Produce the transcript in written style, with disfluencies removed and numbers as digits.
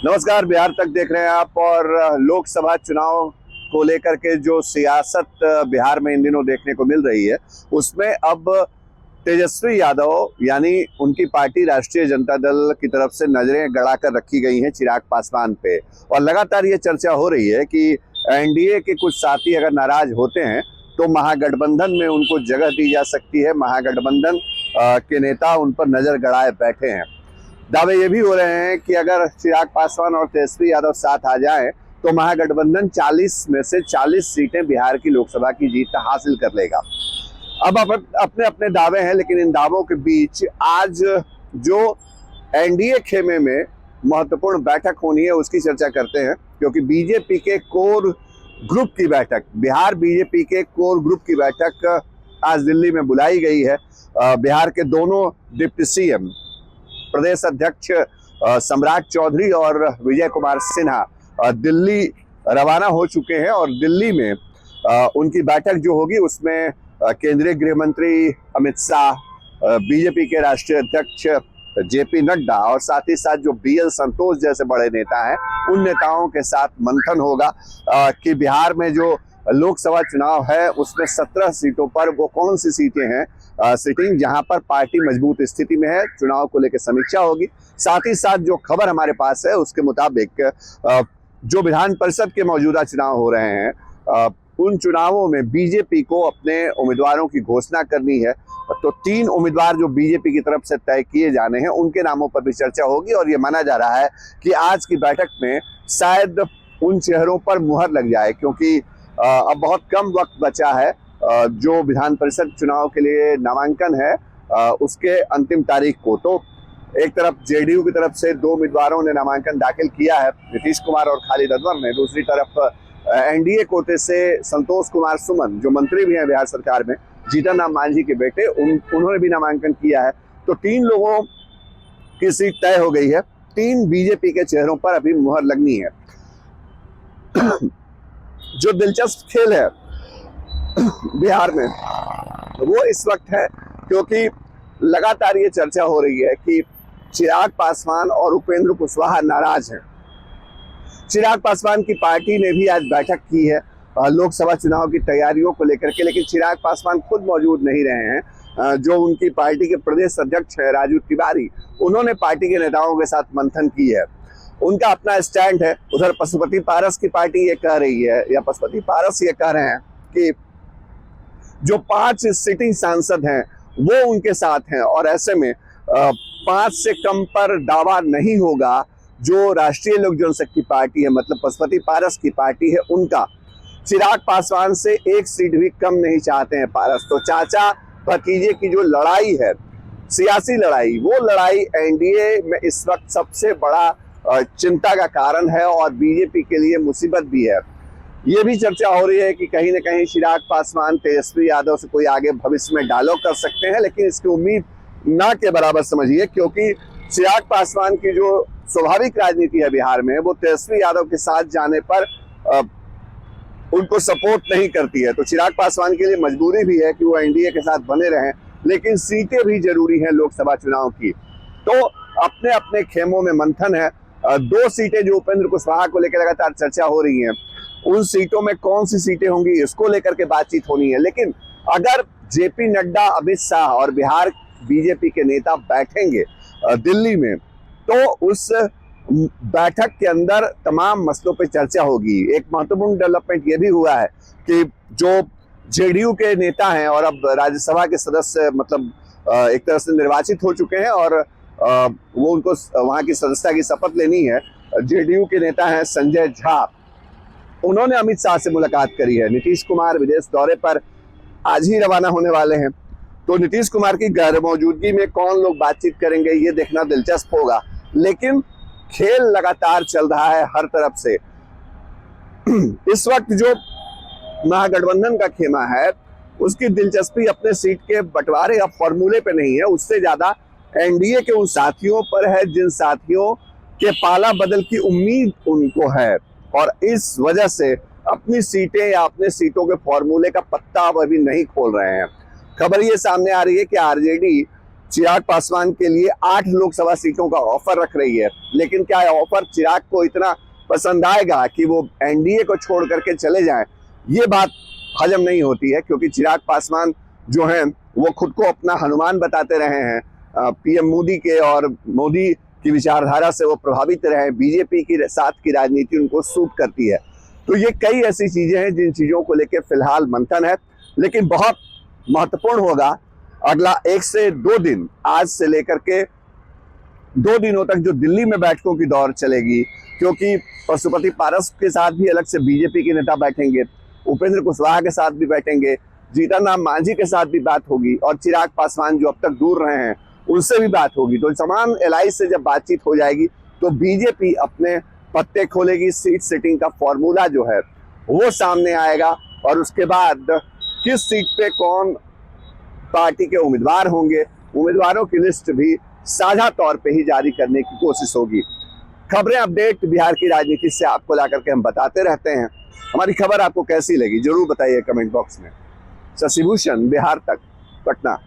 नमस्कार, बिहार तक देख रहे हैं आप। और लोकसभा चुनाव को लेकर के जो सियासत बिहार में इन दिनों देखने को मिल रही है, उसमें अब तेजस्वी यादव यानी उनकी पार्टी राष्ट्रीय जनता दल की तरफ से नजरें गड़ा कर रखी गई हैं चिराग पासवान पे। और लगातार ये चर्चा हो रही है कि एनडीए के कुछ साथी अगर नाराज होते हैं तो महागठबंधन में उनको जगह दी जा सकती है। महागठबंधन के नेता उन पर नजर गड़ाए बैठे हैं। दावे ये भी हो रहे हैं कि अगर चिराग पासवान और तेजस्वी यादव साथ आ जाएं तो महागठबंधन 40 में से 40 सीटें बिहार की लोकसभा की जीत हासिल कर लेगा। अब अपने अपने दावे हैं, लेकिन इन दावों के बीच आज जो एनडीए खेमे में महत्वपूर्ण बैठक होनी है उसकी चर्चा करते हैं, क्योंकि बीजेपी के कोर ग्रुप की बैठक, बिहार बीजेपी के कोर ग्रुप की बैठक आज दिल्ली में बुलाई गई है। बिहार के दोनों डिप्टी सीएम प्रदेश अध्यक्ष सम्राट चौधरी और विजय कुमार सिन्हा दिल्ली रवाना हो चुके हैं। और दिल्ली में उनकी बैठक जो होगी उसमें केंद्रीय गृह मंत्री अमित शाह, बीजेपी के राष्ट्रीय अध्यक्ष जेपी नड्डा और साथ ही साथ जो बीएल संतोष जैसे बड़े नेता हैं उन नेताओं के साथ मंथन होगा कि बिहार में जो लोकसभा चुनाव है उसमें 17 सीटों पर वो कौन सी सीटें हैं सिटिंग जहां पर पार्टी मजबूत स्थिति में है। चुनाव को लेकर समीक्षा होगी। साथ ही साथ जो खबर हमारे पास है उसके मुताबिक जो विधान परिषद के मौजूदा चुनाव हो रहे हैं उन चुनावों में बीजेपी को अपने उम्मीदवारों की घोषणा करनी है। तो 3 उम्मीदवार जो बीजेपी की तरफ से तय किए जाने हैं उनके नामों पर भी चर्चा होगी। और ये माना जा रहा है कि आज की बैठक में शायद उन चेहरों पर मुहर लग जाए, क्योंकि अब बहुत कम वक्त बचा है। जो विधान परिषद चुनाव के लिए नामांकन है उसके अंतिम तारीख को, तो एक तरफ जेडीयू की तरफ से 2 उम्मीदवारों ने नामांकन दाखिल किया है, नीतीश कुमार और खालिद अनवर ने। दूसरी तरफ एनडीए कोटे से संतोष कुमार सुमन जो मंत्री भी हैं बिहार सरकार में, जीतन राम मांझी के बेटे, उन्होंने भी नामांकन किया है। तो 3 लोगों की सीट तय हो गई है। 3 बीजेपी के चेहरों पर अभी मुहर लगनी है। जो दिलचस्प खेल है बिहार में वो इस वक्त है, क्योंकि लगातार ये चर्चा हो रही है कि चिराग पासवान और उपेंद्र कुशवाहा नाराज हैं। चिराग पासवान की पार्टी ने भी आज बैठक की है लोकसभा चुनाव की तैयारियों को लेकर के, लेकिन चिराग पासवान खुद मौजूद नहीं रहे हैं। जो उनकी पार्टी के प्रदेश अध्यक्ष है राजू तिवारी, उन्होंने पार्टी के नेताओं के साथ मंथन की है। उनका अपना स्टैंड है। उधर पशुपति पारस की पार्टी ये कह रही है, या पशुपति पारस ये कह रहे हैं कि जो 5 सिटिंग सांसद हैं वो उनके साथ हैं, और ऐसे में 5 से कम पर दावा नहीं होगा। जो राष्ट्रीय लोक जनशक्ति पार्टी है, मतलब पशुपति पारस की पार्टी है, उनका चिराग पासवान से 1 सीट भी कम नहीं चाहते हैं पारस। तो चाचा भतीजे की जो लड़ाई है, सियासी लड़ाई, वो लड़ाई एनडीए में इस वक्त सबसे बड़ा चिंता का कारण है और बीजेपी के लिए मुसीबत भी है। ये भी चर्चा हो रही है कि कहीं ना कहीं चिराग पासवान तेजस्वी यादव से कोई आगे भविष्य में डायलॉग कर सकते हैं, लेकिन इसकी उम्मीद ना के बराबर समझिए, क्योंकि चिराग पासवान की जो स्वाभाविक राजनीति है बिहार में वो तेजस्वी यादव के साथ जाने पर उनको सपोर्ट नहीं करती है। तो चिराग पासवान के लिए मजबूरी भी है कि वो एनडीए के साथ बने रहें, लेकिन सीटें भी जरूरी हैं लोकसभा चुनाव की। तो अपने अपने खेमों में मंथन है। 2 सीटें जो उपेंद्र कुशवाहा को लेकर लगातार चर्चा हो रही हैं, उन सीटों में कौन सी सीटें होंगी इसको लेकर के बातचीत होनी है। लेकिन अगर जेपी नड्डा, अमित शाह और बिहार बीजेपी के नेता बैठेंगे दिल्ली में, तो उस बैठक के अंदर तमाम मसलों पर चर्चा होगी। एक महत्वपूर्ण डेवलपमेंट ये भी हुआ है कि जो जेडीयू के नेता हैं और अब राज्यसभा के सदस्य, मतलब एक तरह से निर्वाचित हो चुके हैं और वो उनको वहां की सदस्यता की शपथ लेनी है। जेडीयू के नेता हैं संजय झा, उन्होंने अमित शाह से मुलाकात करी है। नीतीश कुमार विदेश दौरे पर आज ही रवाना होने वाले हैं, तो नीतीश कुमार की गैर मौजूदगी में कौन लोग बातचीत करेंगे ये देखना दिलचस्प होगा। लेकिन खेल लगातार चल रहा है हर तरफ से। इस वक्त जो महागठबंधन का खेमा है उसकी दिलचस्पी अपने सीट के बंटवारे या फॉर्मूले पे नहीं है, उससे ज्यादा एनडीए के उन साथियों पर है जिन साथियों के पाला बदल की उम्मीद उनको है, और इस वजह से अपनी सीटें या अपने सीटों के फॉर्मूले का पत्ता अब अभी नहीं खोल रहे हैं। खबर ये सामने आ रही है कि आरजेडी चिराग पासवान के लिए 8 लोकसभा सीटों का ऑफर रख रही है, लेकिन क्या यह ऑफर चिराग को इतना पसंद आएगा कि वो एनडीए को छोड़ करके चले जाएं? ये बात हजम नहीं होती है, क्योंकि चिराग पासवान जो हैं वो खुद को अपना हनुमान बताते रहे हैं पीएम मोदी के, और मोदी की विचारधारा से वो प्रभावित रहे। बीजेपी की साथ की राजनीति उनको सूट करती है। तो ये कई ऐसी चीजें हैं जिन चीजों को लेकर फिलहाल मंथन है, लेकिन बहुत महत्वपूर्ण होगा अगला 1 से 2 दिन, आज से लेकर के 2 दिनों तक जो दिल्ली में बैठकों की दौर चलेगी, क्योंकि पशुपति पारस के साथ भी अलग से बीजेपी के नेता बैठेंगे, उपेंद्र कुशवाहा के साथ भी बैठेंगे, जीतन राम मांझी के साथ भी बात होगी, और चिराग पासवान जो अब तक दूर रहे हैं उनसे भी बात होगी। तो समान एलायंस से जब बातचीत हो जाएगी तो बीजेपी अपने पत्ते खोलेगी, सीट सेटिंग का फॉर्मूला जो है वो सामने आएगा, और उसके बाद किस सीट पे कौन पार्टी के उम्मीदवार होंगे, उम्मीदवारों की लिस्ट भी साझा तौर पे ही जारी करने की कोशिश होगी। खबरें, अपडेट बिहार की राजनीति से आपको ला करके हम बताते रहते हैं। हमारी खबर आपको कैसी लगी जरूर बताइए कमेंट बॉक्स में। शशिभूषण, बिहार तक, पटना।